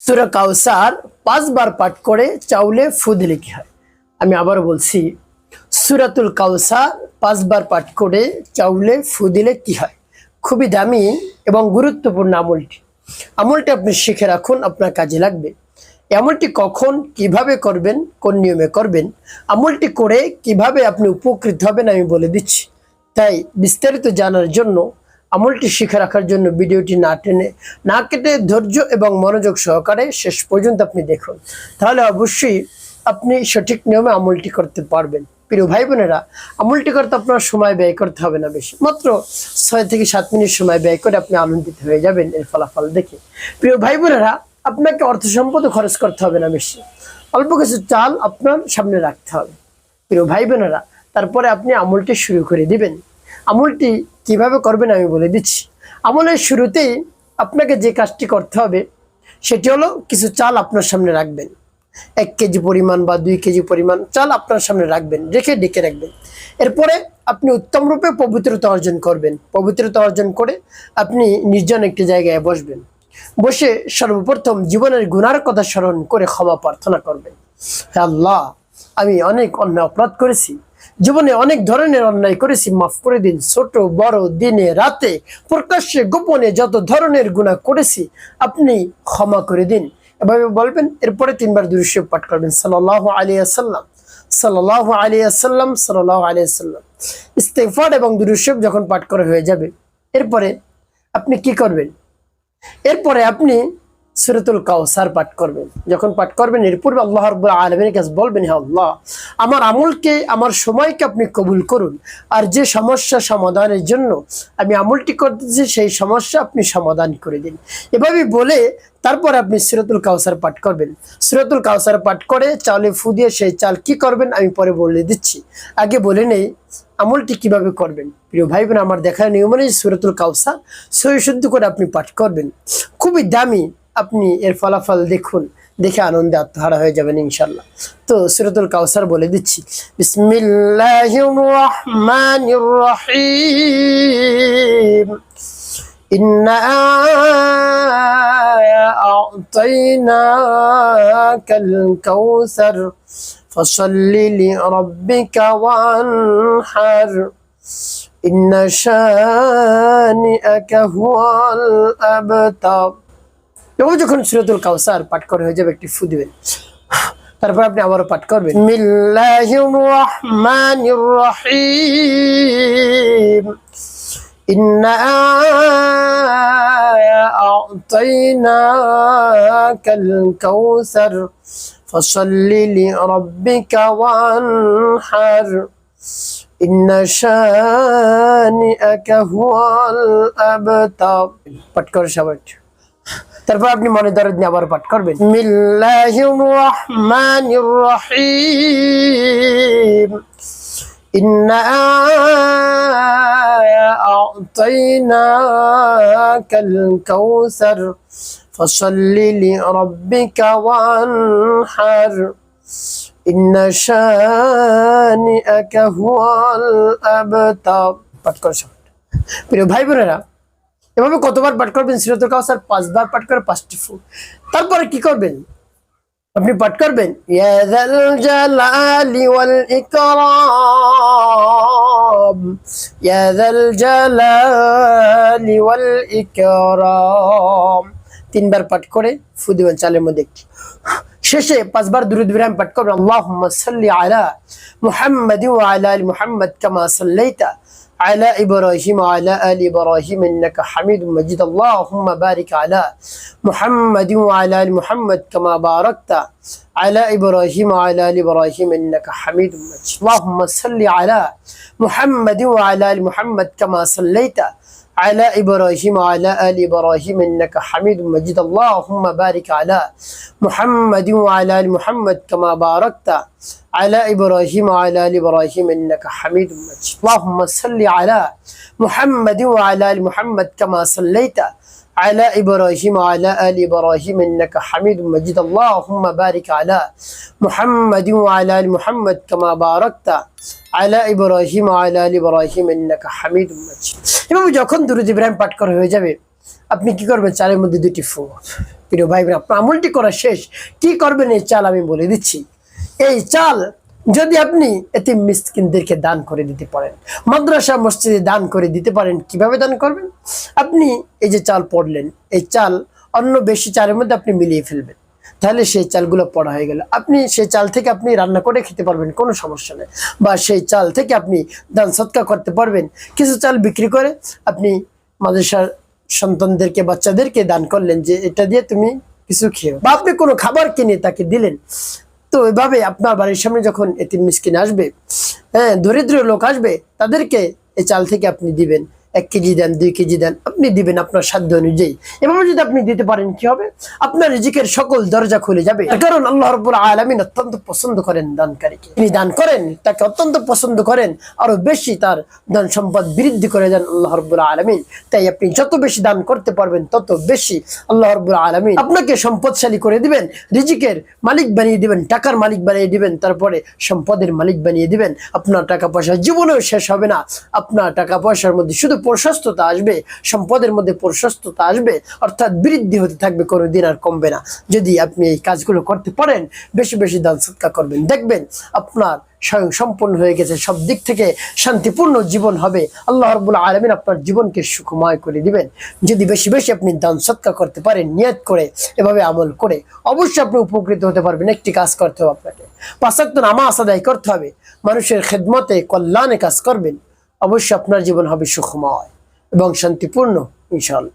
সূরা কাউসার 5 বার পাঠ করে চাউলে ফু দিলে কি হয়? আমি আবার বলছি, সূরাতুল কাউসার 5 বার পাঠ করে চাউলে ফু দিলে কি হয়? খুবই দামি এবং গুরুত্বপূর্ণ আমলটি আপনি শিখে রাখুন, আপনার কাজে লাগবে। আমলটি কখন কিভাবে করবেন, কোন নিয়মে করবেন, আমলটি করে কিভাবে আপনি উপকৃত হবেন আমি বলে দিচ্ছি। তাই বিস্তারিত জানার জন্য, আমলটি শিখে রাখার জন্য ভিডিওটি না টেনে না কেটে ধৈর্য এবং মনোযোগ সহকারে শেষ পর্যন্ত আপনি দেখুন, তাহলে অবশ্যই আপনি সঠিক নিয়মে আমলটি করতে পারবেন। প্রিয় ভাই বোনেরা, আমলটি করতে আপনার সময় ব্যয় করতে হবে না বেশি, মাত্র 6 থেকে 7 মিনিট সময় ব্যয় করে আপনি আনন্দিত হয়ে যাবেন এর ফলাফল দেখে। প্রিয় ভাই বোনেরা, আপনাকে অর্থ সম্পদ খরচ করতে হবে না বেশি, অল্প কিছু চাল আপনার সামনে রাখতে হবে। প্রিয় ভাই বোনেরা, তারপরে আপনি আমলটি শুরু করে দিবেন। আমলটি কিভাবে করবেন আমি বলে দিচ্ছি। আমলের শুরুতেই আপনাকে যে কাজটি করতে হবে সেটি হলো, কিছু চাল আপনার সামনে রাখবেন। 1 কেজি পরিমাণ বা 2 কেজি পরিমাণ চাল আপনার সামনে রাখবেন, রেখে ডেকে রাখবেন। এরপরে আপনি উত্তম রূপে পবিত্রতা অর্জন করবেন। পবিত্রতা অর্জন করে আপনি নির্জন একটি জায়গায় বসবেন। বসে সর্বপ্রথম জীবনের গুনার কথা স্মরণ করে ক্ষমা প্রার্থনা করবেন। হে আল্লাহ, আমি অনেক অন্যায় অপরাধ করেছি, জীবনে অনেক ধরনের অন্যায় করেছি, মাফ করে দিন। ছোট বড়, দিনে রাতে, প্রকাশ্যে গোপনে যত ধরনের গুনাহ করেছি আপনি ক্ষমা করে দিন, এভাবে বলবেন। এরপরে 3 বার দুরূদ শরীফ পাঠ করবেন, সাল্লাল্লাহু আলাইহি ওয়াসাল্লাম, সাল্লাল্লাহু আলাইহি ওয়াসাল্লাম, সাল্লাল্লাহু আলাইহি ওয়াসাল্লাম। ইস্তিগফার এবং দুরূদ শরীফ যখন পাঠ করা হয়ে যাবে, এরপরে আপনি কি করবেন? এরপরে আপনি সূরাতুল কাউসার পাঠ করবেন। যখন পাঠ করবেন, এর পূর্বে আল্লাহ রাব্বুল আলামিনের কাছে বলবেন, হে আল্লাহ, আমার আমলকে, আমার সময়কে আপনি কবুল করুন, আর যে সমস্যা সমাধানের জন্য আমি আমলটি করতেছি সেই সমস্যা আপনি সমাধান করে দিন। এভাবে বলে তারপর আপনি সূরাতুল কাউসার পাঠ করবেন। সূরাতুল কাউসার পাঠ করে চালে ফু দিয়ে সেই চাল কি করবেন আমি পরে বলে দিচ্ছি। আগে বলে নেই আমলটি কিভাবে করবেন। প্রিয় ভাই বোন, আমার দেখার নিয়ম অনুযায়ী সূরাতুল কাউসার সহি শুদ্ধ করে আপনি পাঠ করবেন। খুবই দামি, আপনি এর ফলাফল দেখুন, দেখে আনন্দে আত্মহারা হয়ে যাবেন ইনশাল্লাহ। তো সূরাতুল কাউসার বলে দিচ্ছি, বিসমিল্লাহির রহমানির রহিম। ইন্না আ'তাইনাকাল কাউসার ফাসাল্লি লিরাব্বিকা ওয়ানহার ইন্না শানিআকা হুয়াল আবতার। এবং যখন সূরাতুল কাউসার পাঠ করা হয়ে যাবে, একটি ফু দিবেন। তারপর আপনি আবারও পাঠ করবেন, বিসমিল্লাহির রহমানির রহিম। ইন্না আ'তাইনাকাল কাউসার ফাসাল্লি লিরাব্বিকা ওয়ানহার ইন্না শানিআকা হুয়াল আবতার। পাঠ করে সবাই। তারপর আপনি মনে দরদ নিয়ে আবার পাঠ করবেন, বিসমিল্লাহির রহমানির রহিম। ইন্না আ'তাইনাকাল কাউসার ফাসাল্লি লিরাব্বিকা ওয়ানহার ইন্না শানিআকা হুয়াল আবতার। পাঠ করে সবাই। প্রিয় ভাই বোনেরা, এভাবে কতবার পাঠ করবেন? সূরাতুল কাউসার 5 বার পাঠ করে 5টি ফু। তারপরে কি করবেন? আপনি পাঠ করবেন, ইয়া যাল জালালি ওয়াল ইকরাম, ইয়া যাল জালালি ওয়াল ইকরাম। 3 বার পাঠ করে ফু দিবেন চালের মধ্যে একটি। শেষে 5 বার দুরূদ ইব্রাহিম পাঠ করবেন, আল্লাহুম্মা সাল্লি আলা মুহাম্মাদি ওয়া আলা আলি মুহাম্মাদ কামা সাল্লাইতা على إبراهيم وعلى آل إبراهيم إنك حميد مجيد اللهم بارك على محمد وعلى آل محمد كما باركت على إبراهيم وعلى آل إبراهيم إنك حميد مجيد اللهم صل على محمد وعلى آل محمد كما صليت على إبراهيم وعلى آل إبراهيم إنك حميد مجيد اللهم بارك على محمد وعلى آل محمد كما باركت على إبراهيم وعلى آل إبراهيم إنك حميد مجيد اللهم صل على محمد وعلى آل محمد كما صليت على إبراهيم وعلى آل إبراهيم إنك حميد مجيد اللهم بارك على محمد وعلى آل محمد كما باركت على إبراهيم وعلى آل إبراهيم إنك حميد مجيد। এভাবে যখন দুরূদ ইব্রাহিম পাঠ করা হয়ে যাবে, আপনি কি করবেন? চালের মধ্যে 2টি ফু প্রিয় ভাই বোন, আপনার আমলটি করা শেষ। কি করবেন এই চাল আমি বলে দিচ্ছি। এই চাল যদি আপনি এতিম মিসকিনদেরকে দান করে দিতে পারেন, মাদ্রাসা মসজিদে দান করে দিতে পারেন, কিভাবে দান করবেন? আপনি এই যে চাল পড়লেন, এই চাল অন্য বেশি চালের মধ্যে আপনি মিলিয়ে ফেলবেন, তাহলে সেই চালগুলো পড়া হয়ে গেল। আপনি সেই চাল থেকে আপনি রান্না করে খেতে পারবেন, কোনো সমস্যা নেই। বা সেই চাল থেকে আপনি দান সৎকার করতে পারবেন। কিছু চাল বিক্রি করে আপনি মাদ্রাসার সন্তানদেরকে, বাচ্চাদেরকে দান করলেন যে এটা দিয়ে তুমি কিছু খেও, বা আপনি কোনো খাবার কিনে তাকে দিলেন। তো এভাবে আপনার বাড়ির সামনে যখন এতিম মিসকিন আসবে, হ্যাঁ, দরিদ্র লোক আসবে, তাদেরকে এই চাল থেকে আপনি দিবেন। 1 কেজি দেন, 2 কেজি দেন, আপনি দিবেন আপনার সাধ্য অনুযায়ী। এভাবে যদি আপনি দিতে পারেন, কি হবে? আপনার রিজিকের সকল দরজা খুলে যাবে। কারণ আল্লাহ রাব্বুল আলামিন অত্যন্ত পছন্দ করেন দানকারীকে। তিনি দান করেন, তাকে অত্যন্ত পছন্দ করেন, আরো বেশি তার ধন সম্পদ বৃদ্ধি করে দেন আল্লাহ রাব্বুল আলামিন। তাই আপনি যত বেশি দান করতে পারবেন, তত বেশি আল্লাহ রাব্বুল আলামিন আপনাকে সম্পদশালী করে দিবেন, রিজিকের মালিক বানিয়ে দিবেন, টাকার মালিক বানিয়ে দিবেন, তারপরে সম্পদের মালিক বানিয়ে দিবেন। আপনার টাকা পয়সা জীবনেও শেষ হবে না। আপনার টাকা পয়সার মধ্যে শুধু প্রশস্ততা আসবে, সম্পদের মধ্যে প্রশস্ততা আসবে, অর্থাৎ বৃদ্ধি হতে থাকবে, কোনোদিন আর কমবে না। যদি আপনি এই কাজগুলো করতে পারেন, বেশি বেশি দান সৎকার করবেন, দেখবেন আপনার স্বয়ং সম্পূর্ণ হয়ে গেছে, সব দিক থেকে শান্তিপূর্ণ জীবন হবে। আল্লাহ রাব্বুল আলামিন আপনার জীবনকে সুখময় করে দিবেন। যদি বেশি বেশি আপনি দান সৎকার করতে পারেন, নিয়ত করে, এভাবে আমল করে, অবশ্যই আপনি উপকৃত হতে পারবেন। একটি কাজ করতে হবে আপনাকে, 5 ওয়াক্ত নামাজ আদায় করতে হবে, মানুষের খেদমতে, কল্যাণে কাজ করবেন। অবশ্যই আপনার জীবন হবে সুখময় এবং শান্তিপূর্ণ ইনশাআল্লাহ।